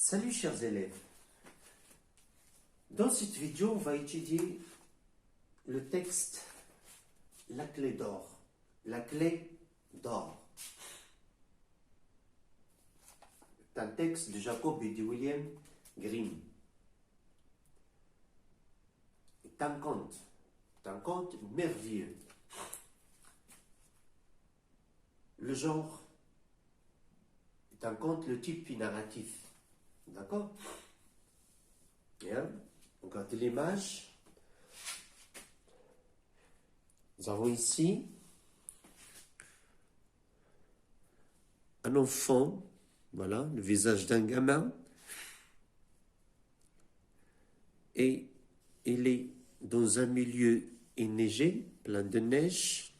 Salut chers élèves, dans cette vidéo on va étudier le texte La clé d'or. La clé d'or. C'est un texte de Jacob et de William Grimm. C'est un conte merveilleux. Le genre est un conte, le type narratif. D'accord? Bien. Regardez l'image. Nous avons ici un enfant, voilà, le visage d'un gamin, et il est dans un milieu enneigé, plein de neige.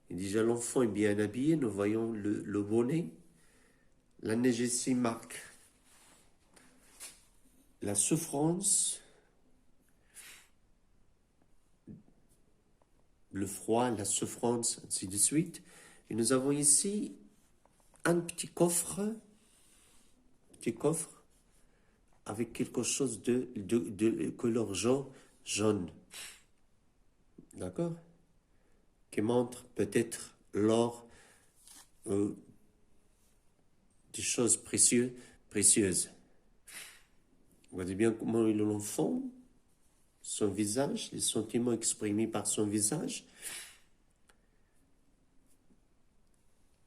Et déjà l'enfant est bien habillé, nous voyons le bonnet. La neige ici marque la souffrance, le froid, la souffrance, ainsi de suite. Et nous avons ici un petit coffre avec quelque chose de couleur jaune. D'accord? Qui montre peut-être l'or, des choses précieuses. Vous voyez bien comment est l'enfant, son visage, les sentiments exprimés par son visage.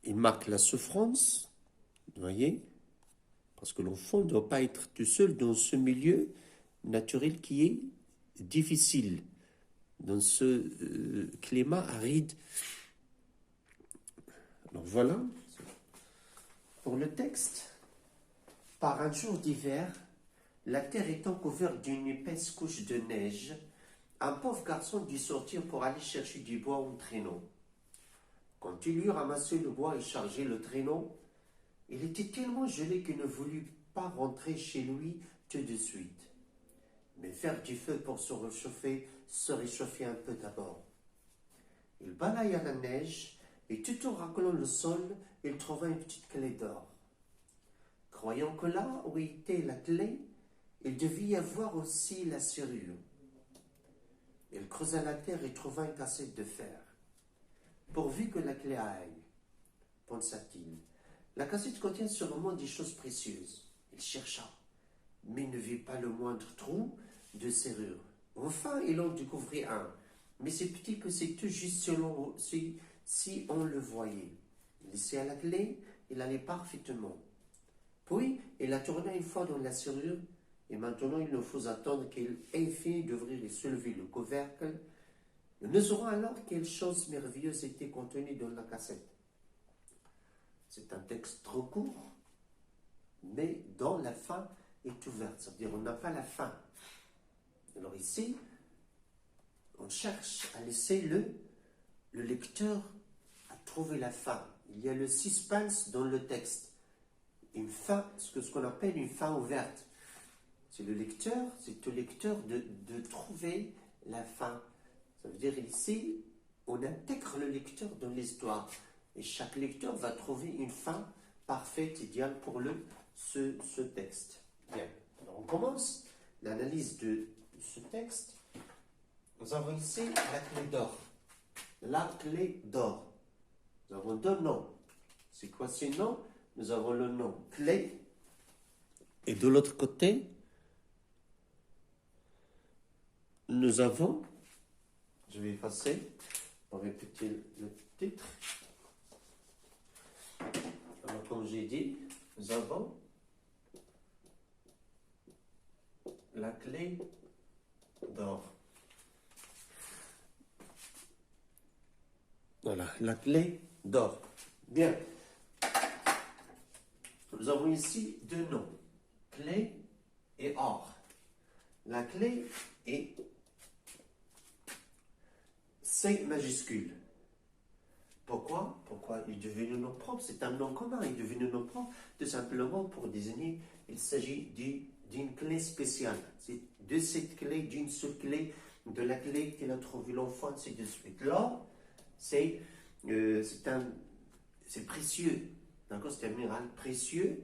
Il marque la souffrance, vous voyez, parce que l'enfant ne doit pas être tout seul dans ce milieu naturel qui est difficile, dans ce climat aride. Alors voilà, pour le texte. Par un jour d'hiver, la terre étant couverte d'une épaisse couche de neige, un pauvre garçon dut sortir pour aller chercher du bois au traîneau. Quand il eut ramassé le bois et chargé le traîneau, il était tellement gelé qu'il ne voulut pas rentrer chez lui tout de suite, mais faire du feu pour se réchauffer un peu d'abord. Il balaya la neige et tout en racolant le sol, il trouva une petite clé d'or. Croyant que là où était la clé, il devait y avoir aussi la serrure. Il creusa la terre et trouva une cassette de fer. Pourvu que la clé aille, pensa-t-il. La cassette contient sûrement des choses précieuses. Il chercha, mais ne vit pas le moindre trou de serrure. Enfin, il en découvrit un, mais c'est petit que c'est tout juste si on le voyait. Il essaya la clé, il allait parfaitement. Puis, il la tourna une fois dans la serrure, et maintenant il nous faut attendre qu'il ait fini d'ouvrir et soulever le couvercle. Nous saurons alors quelle chose merveilleuse était contenue dans la cassette. C'est un texte trop court, mais dont la fin est ouverte. C'est-à-dire on n'a pas la fin. Alors ici, on cherche à laisser le lecteur à trouver la fin. Il y a le suspense dans le texte. Une fin, ce qu'on appelle une fin ouverte. C'est au lecteur de trouver la fin. Ça veut dire ici, on intègre le lecteur dans l'histoire. Et chaque lecteur va trouver une fin parfaite, idéale pour ce texte. Bien. Alors on commence l'analyse de ce texte. Nous avons ici la clé d'or. La clé d'or. Nous avons deux noms. C'est quoi ces noms? Nous avons le nom clé. Et de l'autre côté, nous avons, je vais effacer pour répéter le titre. Alors, comme j'ai dit, nous avons la clé d'or. Voilà, la clé d'or. Bien. Nous avons ici deux noms, clé et or. La clé est C majuscule. Pourquoi il est devenu nom propre? C'est un nom commun, il est devenu nom propre tout simplement pour désigner, il s'agit d'une clé spéciale. C'est de cette clé, d'une seule clé, de la clé qu'il a trouvé l'enfant, ainsi de suite. L'or, c'est précieux. D'accord? C'est un minéral précieux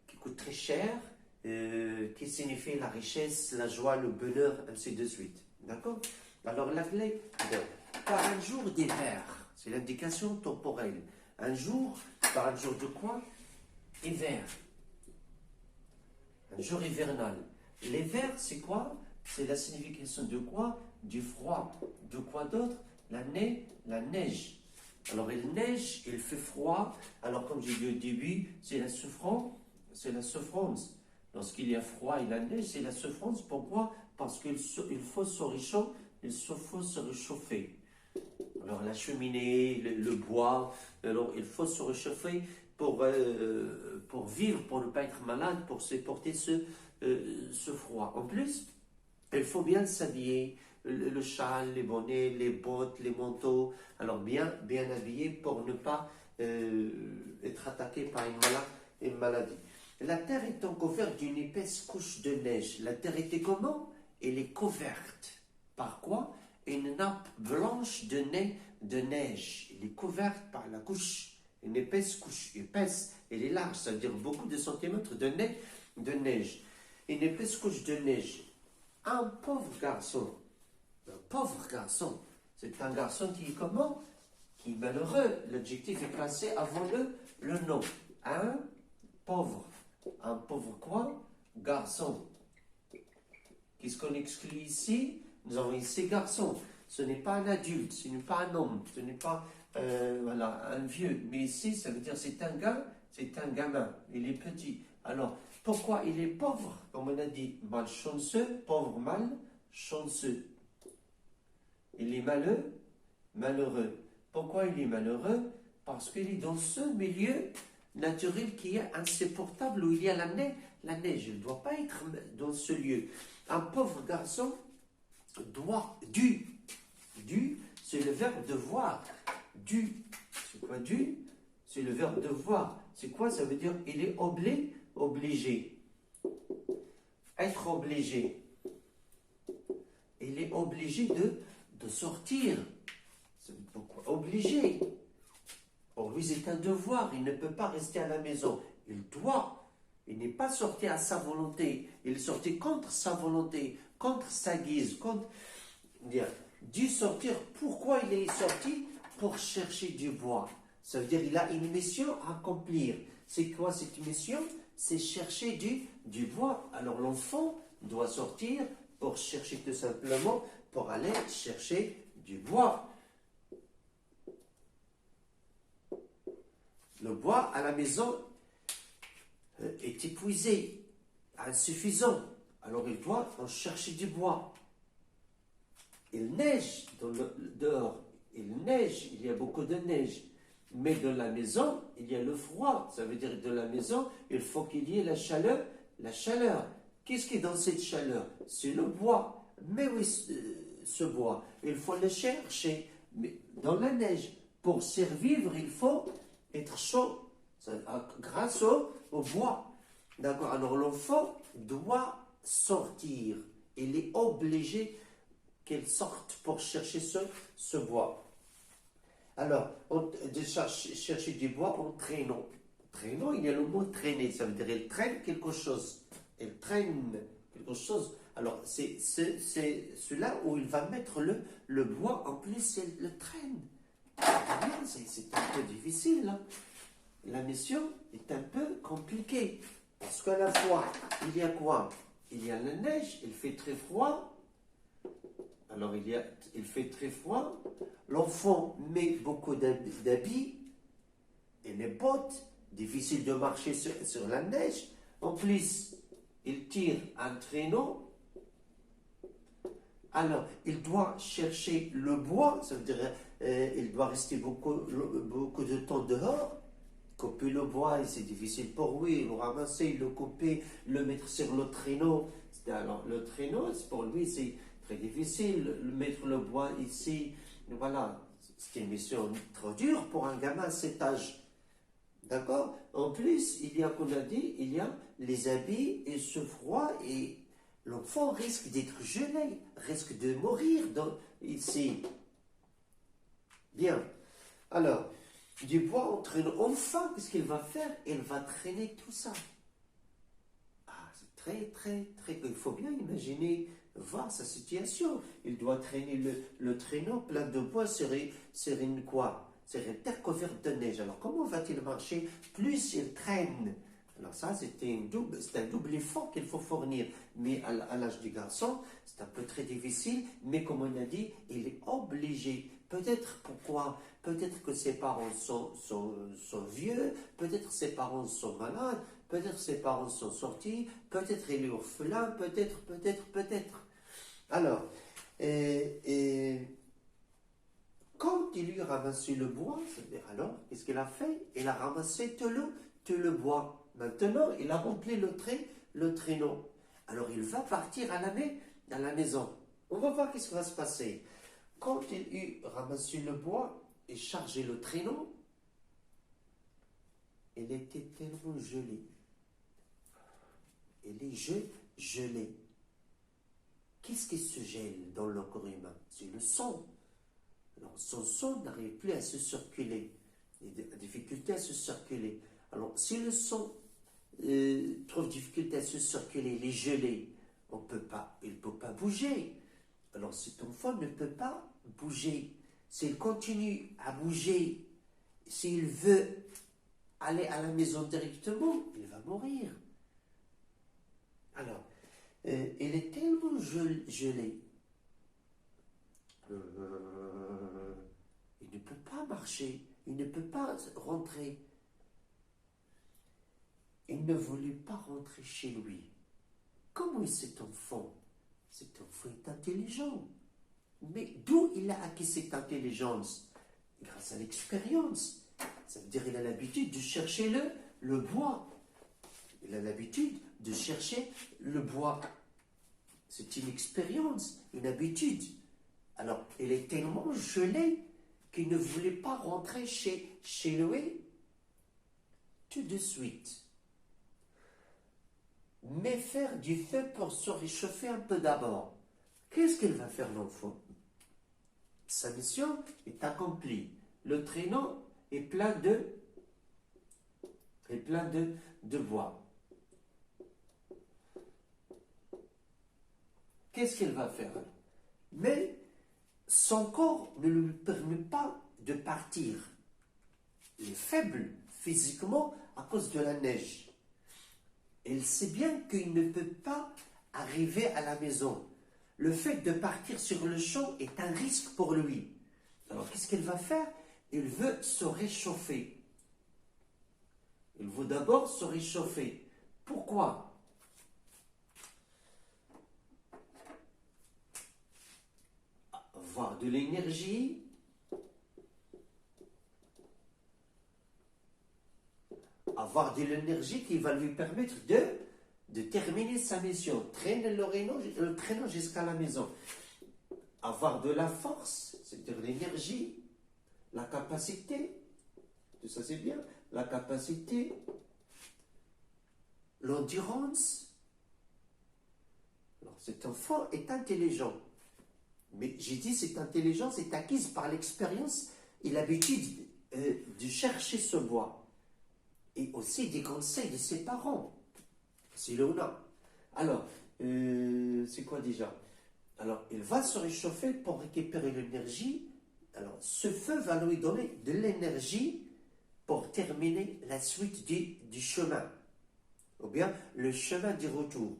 qui coûte très cher, qui signifie la richesse, la joie, le bonheur, ainsi de suite. D'accord? Alors la clé, par un jour d'hiver, c'est l'indication temporelle. Un jour, par un jour de quoi? Hiver. Un jour hivernal. L'hiver, c'est quoi? C'est la signification de quoi? Du froid. De quoi d'autre? La neige. Alors il neige, il fait froid. Alors comme j'ai dit au début, c'est la souffrance. C'est la souffrance. Lorsqu'il y a froid et la neige, c'est la souffrance. Pourquoi? Parce qu'il faut se réchauffer. Il faut se réchauffer. Alors la cheminée, le bois, alors il faut se réchauffer pour vivre, pour ne pas être malade, pour supporter ce froid. En plus, il faut bien s'habiller, le châle, les bonnets, les bottes, les manteaux, alors bien habillé pour ne pas être attaqué par une maladie. La terre étant couverte d'une épaisse couche de neige, la terre était comment? Elle est couverte. Par quoi? Une nappe blanche de neige. Elle est couverte par la couche, une épaisse couche, épaisse, elle est large, ça veut dire beaucoup de centimètres de neige. Une épaisse couche de neige. Un pauvre garçon, c'est un garçon qui est comment? Qui est malheureux. L'adjectif est placé avant le nom. Un pauvre quoi? Garçon. Qu'est-ce qu'on exclut ici? Nous avons ici garçon. Ce n'est pas un adulte, ce n'est pas un homme, ce n'est pas un vieux. Mais ici, ça veut dire c'est un gamin. Il est petit. Alors, pourquoi il est pauvre? Comme on a dit, malchanceux, pauvre, malchanceux. Il est malheureux. Pourquoi il est malheureux? Parce qu'il est dans ce milieu naturel qui est insupportable, où il y a la neige. Il ne doit pas être dans ce lieu. Un pauvre garçon c'est le verbe devoir. C'est quoi dû? C'est le verbe devoir. C'est quoi? Ça veut dire il est obligé. Être obligé. Il est obligé de sortir. Pourquoi? Obligé. Pour lui, c'est un devoir. Il ne peut pas rester à la maison. Il doit. Il n'est pas sorti à sa volonté. Il est sorti contre sa volonté, contre sa guise, dû sortir. Pourquoi il est sorti? Pour chercher du bois. Ça veut dire qu'il a une mission à accomplir. C'est quoi cette mission? C'est chercher du bois. Alors l'enfant doit sortir pour chercher tout simplement, pour aller chercher du bois. Le bois à la maison est épuisé, insuffisant. Alors il doit en chercher du bois. Il neige dehors. Il neige, il y a beaucoup de neige. Mais dans la maison, il y a le froid. Ça veut dire que dans la maison, il faut qu'il y ait la chaleur. Qu'est-ce qui est dans cette chaleur? C'est le bois. Mais oui, ce bois, il faut le chercher. Mais dans la neige, pour survivre, il faut être chaud. Grâce au bois. D'accord? Alors l'enfant doit sortir. Il est obligé qu'elle sorte pour chercher ce bois. Alors, de chercher du bois en traînant. Traînant, il y a le mot traîner. Ça veut dire elle traîne quelque chose. Elle traîne quelque chose. Alors, c'est celui-là où il va mettre le bois. En plus, elle le traîne. C'est un peu difficile. Hein? La mission est un peu compliquée. Parce qu'à la fois, il y a quoi? Il y a la neige, il fait très froid. Alors, il fait très froid. L'enfant met beaucoup d'habits et les bottes. Difficile de marcher sur la neige. En plus, il tire un traîneau. Alors, il doit chercher le bois. Ça veut dire il doit rester beaucoup de temps dehors. Couper le bois, c'est difficile pour lui. Le ramasser, le couper, le mettre sur le traîneau. Alors, le traîneau, pour lui, c'est très difficile. Mettre le bois ici, voilà. C'est une mission trop dure pour un gamin à cet âge. D'accord? En plus, il y a, comme on a dit, il y a les habits et ce froid, et l'enfant risque d'être gelé, risque de mourir ici. Bien. Alors, du bois en traînant. Enfin, qu'est-ce qu'il va faire? Il va traîner tout ça. Il faut bien imaginer, voir sa situation. Il doit traîner le traîneau plein de bois sur une quoi? Sur une terre couverte de neige. Alors, comment va-t-il marcher? Plus il traîne. Alors ça, c'est un double effort qu'il faut fournir. Mais à l'âge du garçon, c'est un peu très difficile. Mais comme on a dit, il est obligé. Peut-être pourquoi? Peut-être que ses parents sont vieux, peut-être ses parents sont malades, peut-être ses parents sont sortis, peut-être il est orphelin, peut-être. Alors, quand il lui a ramassé le bois, c'est-à-dire alors, qu'est-ce qu'il a fait? Il a ramassé tout le bois. Maintenant, il a rempli le traîneau. Alors, il va partir à la maison. On va voir qu'est-ce qui va se passer. Quand il eut ramassé le bois et chargé le traîneau, il était tellement gelé. Il est gelé. Qu'est-ce qui se gèle dans le corps humain? C'est le sang. Alors, son sang n'arrive plus à se circuler. Il a difficulté à se circuler. Alors, si le sang trouve difficulté à se circuler, il est gelé, il ne peut pas bouger. Alors, cet enfant ne peut pas bouger. S'il continue à bouger, s'il veut aller à la maison directement, il va mourir. Alors, il est tellement gelé. Il ne peut pas marcher, il ne peut pas rentrer. Il ne voulut pas rentrer chez lui. Comment est cet enfant? Cet enfant est intelligent. Mais d'où il a acquis cette intelligence? Grâce à l'expérience. Ça veut dire qu'il a l'habitude de chercher le bois. Il a l'habitude de chercher le bois. C'est une expérience, une habitude. Alors, il est tellement gelé qu'il ne voulait pas rentrer chez lui tout de suite. Mais faire du feu pour se réchauffer un peu d'abord. Qu'est-ce qu'il va faire l'enfant? Sa mission est accomplie. Le traîneau est plein de bois. Qu'est-ce qu'il va faire? Mais son corps ne lui permet pas de partir. Il est faible physiquement à cause de la neige. Il sait bien qu'il ne peut pas arriver à la maison. Le fait de partir sur le champ est un risque pour lui. Alors, qu'est-ce qu'il va faire? Il veut se réchauffer. Il veut d'abord se réchauffer. Pourquoi? Avoir de l'énergie, qui va lui permettre de terminer sa mission, traîner le traîneau jusqu'à la maison. Avoir de la force, c'est-à-dire l'énergie, la capacité, tout ça c'est bien, la capacité, l'endurance. Alors cet enfant est intelligent. Mais j'ai dit, cette intelligence est acquise par l'expérience et l'habitude de chercher ce bois. Et aussi des conseils de ses parents. C'est là ou là. Alors, c'est quoi déjà? Alors, il va se réchauffer pour récupérer l'énergie. Alors, ce feu va lui donner de l'énergie pour terminer la suite du chemin. Ou bien, le chemin du retour.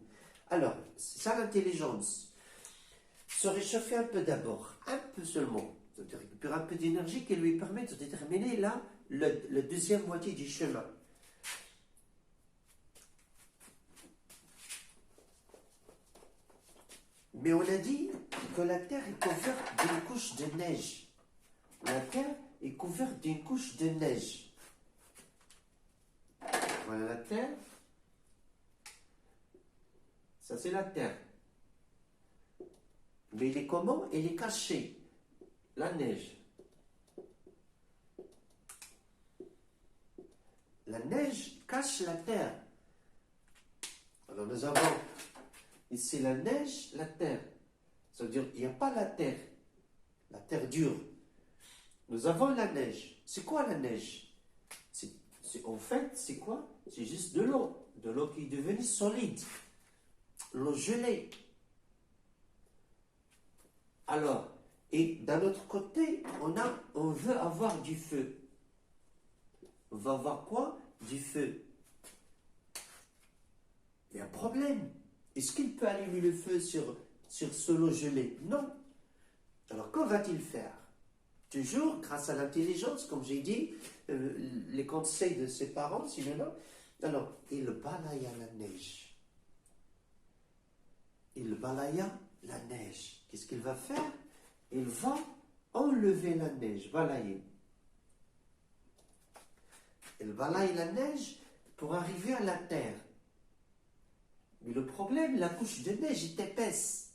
Alors, c'est ça l'intelligence. Se réchauffer un peu d'abord, un peu seulement. C'est-à-dire récupérer un peu d'énergie qui lui permet de déterminer là, la deuxième moitié du chemin. Mais on a dit que la Terre est couverte d'une couche de neige. La Terre est couverte d'une couche de neige. Voilà la Terre. Ça, c'est la Terre. Mais il est comment? Il est caché. La neige. La neige cache la Terre. Alors nous avons ici la neige, la terre. Ça veut dire qu'il n'y a pas la terre dure. Nous avons la neige. C'est quoi la neige? En fait, c'est quoi? C'est juste de l'eau qui est devenue solide. l'eau gelée. Alors, et d'un autre côté, on veut avoir du feu. On va avoir quoi? Du feu. Il y a un problème. Est-ce qu'il peut allumer le feu sur ce lot gelé? Non. Alors, qu'en va-t-il faire? Toujours, grâce à l'intelligence, comme j'ai dit, les conseils de ses parents, s'il y en a. Alors, il balaya la neige. Il balaya la neige. Qu'est-ce qu'il va faire? Il va enlever la neige, balayer. Il balaye la neige pour arriver à la terre. Mais le problème, la couche de neige est épaisse.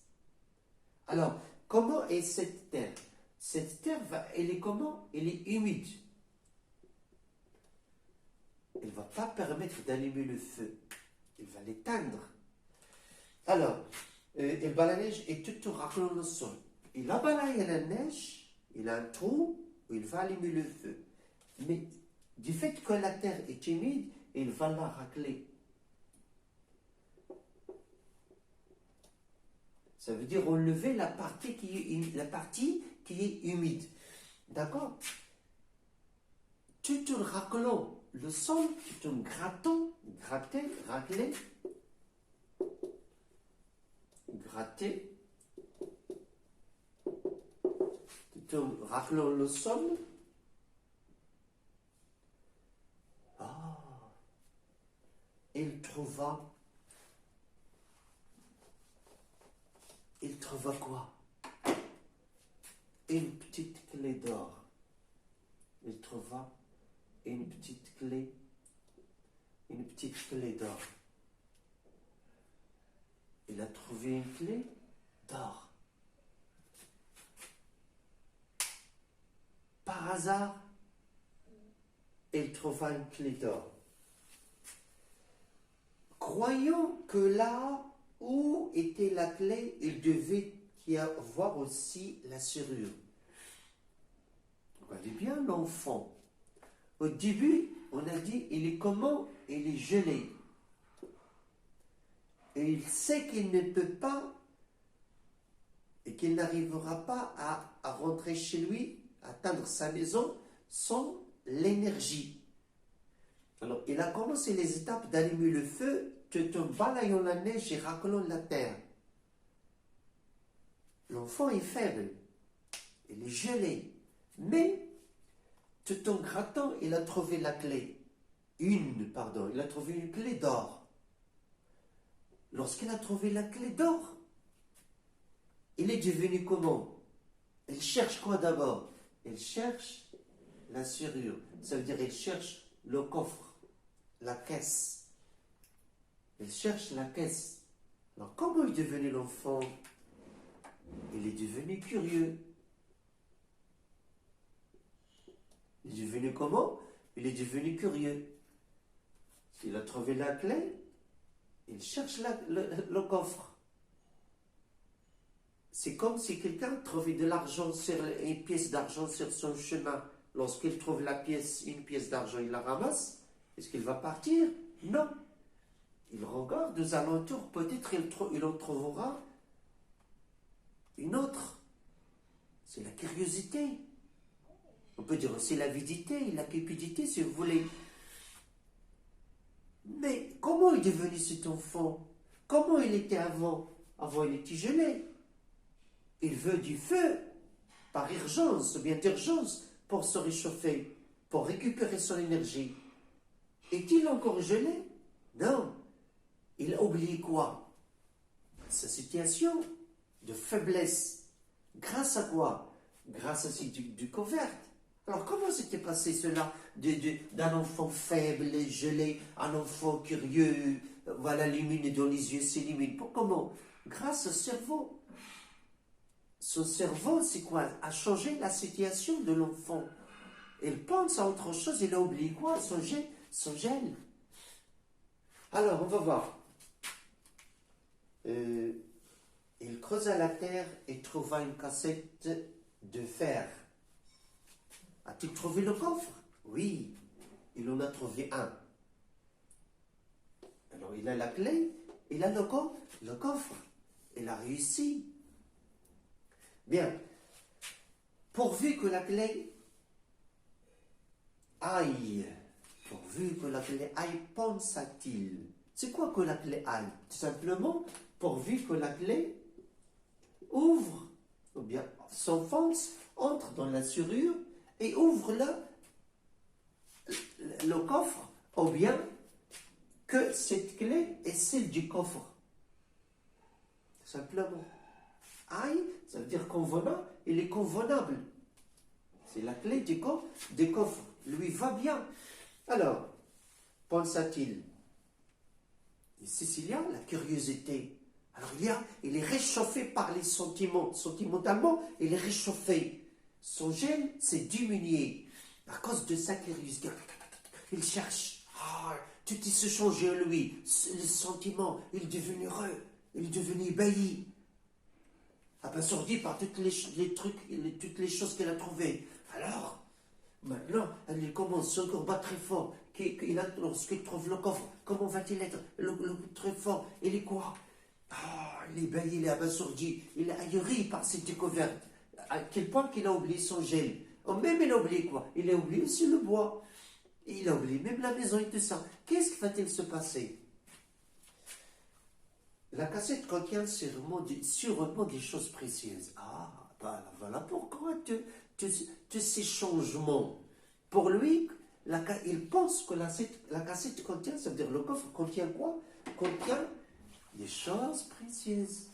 Alors, comment est cette terre? Cette terre, elle est comment? Elle est humide. Elle ne va pas permettre d'allumer le feu. Il va l'éteindre. Alors, il balaye la neige et tout raclant le sol. Il a balayé la neige, il a un trou où il va allumer le feu. Mais du fait que la terre est humide, il va la racler. Ça veut dire enlever la partie qui est humide. D'accord? Tout en raclant le sol, tout en grattant, racler, gratter, tout en raclant le sol. Il trouva quoi? Une petite clé d'or. Il trouva une petite clé d'or. Il a trouvé une clé d'or. Par hasard, il trouva une clé d'or. Croyant que là où était la clé, il devait y avoir aussi la serrure. Regardez bien l'enfant. Au début, on a dit, il est comment? Il est gelé. Et il sait qu'il ne peut pas et qu'il n'arrivera pas à rentrer chez lui, à atteindre sa maison sans l'énergie. Alors, il a commencé les étapes d'allumer le feu tout en balayant la neige et raclant la terre. L'enfant est faible, il est gelé, mais tout en grattant, il a trouvé la clé. Il a trouvé une clé d'or. Lorsqu'il a trouvé la clé d'or, il est devenu comment? Il cherche quoi d'abord? Il cherche la serrure. Ça veut dire il cherche le coffre, la caisse. Il cherche la caisse. Alors comment est devenu l'enfant? Il est devenu curieux. Il est devenu comment? Il est devenu curieux. Il a trouvé la clé, il cherche le coffre. C'est comme si quelqu'un trouvait de l'argent une pièce d'argent sur son chemin. Lorsqu'il trouve une pièce d'argent, il la ramasse. Est-ce qu'il va partir? Non. Il regarde aux alentours, peut-être il en trouvera une autre. C'est la curiosité. On peut dire aussi l'avidité, la cupidité, si vous voulez. Mais comment est devenu cet enfant? Comment il était avant? Avant, il était gelé. Il veut du feu, par urgence, ou bien d'urgence, pour se réchauffer, pour récupérer son énergie. Est-il encore gelé? Non. Il a oublié quoi? Sa situation de faiblesse. Grâce à quoi? Grâce à cette découverte. Alors comment s'était passé cela d'un enfant faible, gelé, un enfant curieux, voilà, lumineux dont les yeux s'illuminent. Comment? Grâce au cerveau. Son cerveau, c'est quoi? A changé la situation de l'enfant. Il pense à autre chose, il a oublié quoi? Son gel. Alors, on va voir. Il creusa la terre et trouva une cassette de fer. As-tu trouvé le coffre? Oui, il en a trouvé un. Alors il a la clé, il a le coffre. Il a réussi. Bien. Pourvu que la clé aille. Pourvu que la clé aille, pensa-t-il. C'est quoi que la clé aille? Tout simplement, pourvu que la clé ouvre, ou bien s'enfonce, entre dans la serrure et ouvre le coffre, ou bien que cette clé est celle du coffre. Tout simplement. Aïe, ça veut dire convenable, il est convenable. C'est la clé du coffre. Lui va bien. Alors, pensa-t-il. Et Cécilia, la curiosité. Alors il est réchauffé par les sentiments. Sentimentalement, il est réchauffé. Son gêne s'est diminué à cause de sa curiosité. Il cherche. Tout se change en lui. Les sentiments, il est devenu heureux. Il est devenu ébahi. Abasourdi par toutes les choses qu'elle a trouvées. Alors, maintenant, elle commence son combat très fort. Lorsqu'il trouve le coffre, comment va-t-il être très fort? Il est quoi? Il est ébahi, il est abasourdi, il est ahuri par cette découverte. À quel point qu'il a oublié son gel. Même il a oublié quoi? Il a oublié aussi le bois. Il a oublié même la maison et tout ça. Qu'est-ce qui va-t-il se passer? La cassette contient sûrement des choses précieuses. Voilà pourquoi tous ces changements. Pour lui, il pense que la cassette contient, ça veut dire le coffre contient quoi? Contient des choses précieuses.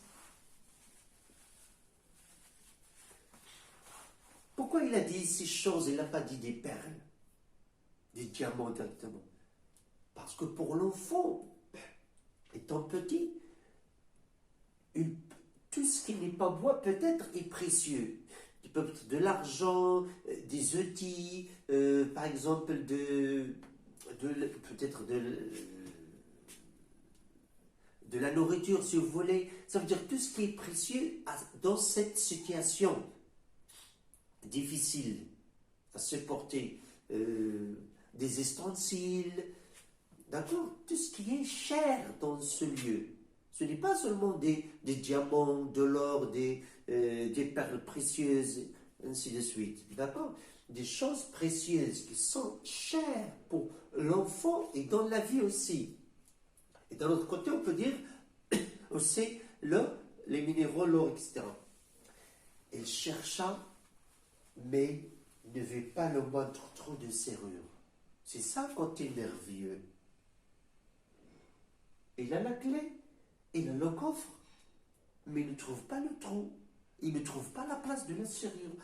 Pourquoi il a dit ces choses? Il n'a pas dit des perles, des diamants directement. Parce que pour l'enfant, étant petit, tout ce qui n'est pas bois peut-être est précieux. Il peut être de l'argent, des outils, par exemple peut-être de la nourriture si vous voulez. Ça veut dire tout ce qui est précieux dans cette situation difficile à supporter. Des ustensiles, d'accord? Tout ce qui est cher dans ce lieu. Ce n'est pas seulement des diamants, de l'or, des perles précieuses, ainsi de suite. D'accord? Des choses précieuses qui sont chères pour l'enfant et dans la vie aussi. Et d'un autre côté, on peut dire aussi les minéraux, l'or, etc. Il chercha, mais ne vit pas le moindre trou de serrure. C'est ça quand il est nerveux. Il a la clé. Il a le coffre, mais il ne trouve pas le trou. Il ne trouve pas la place de la serrure.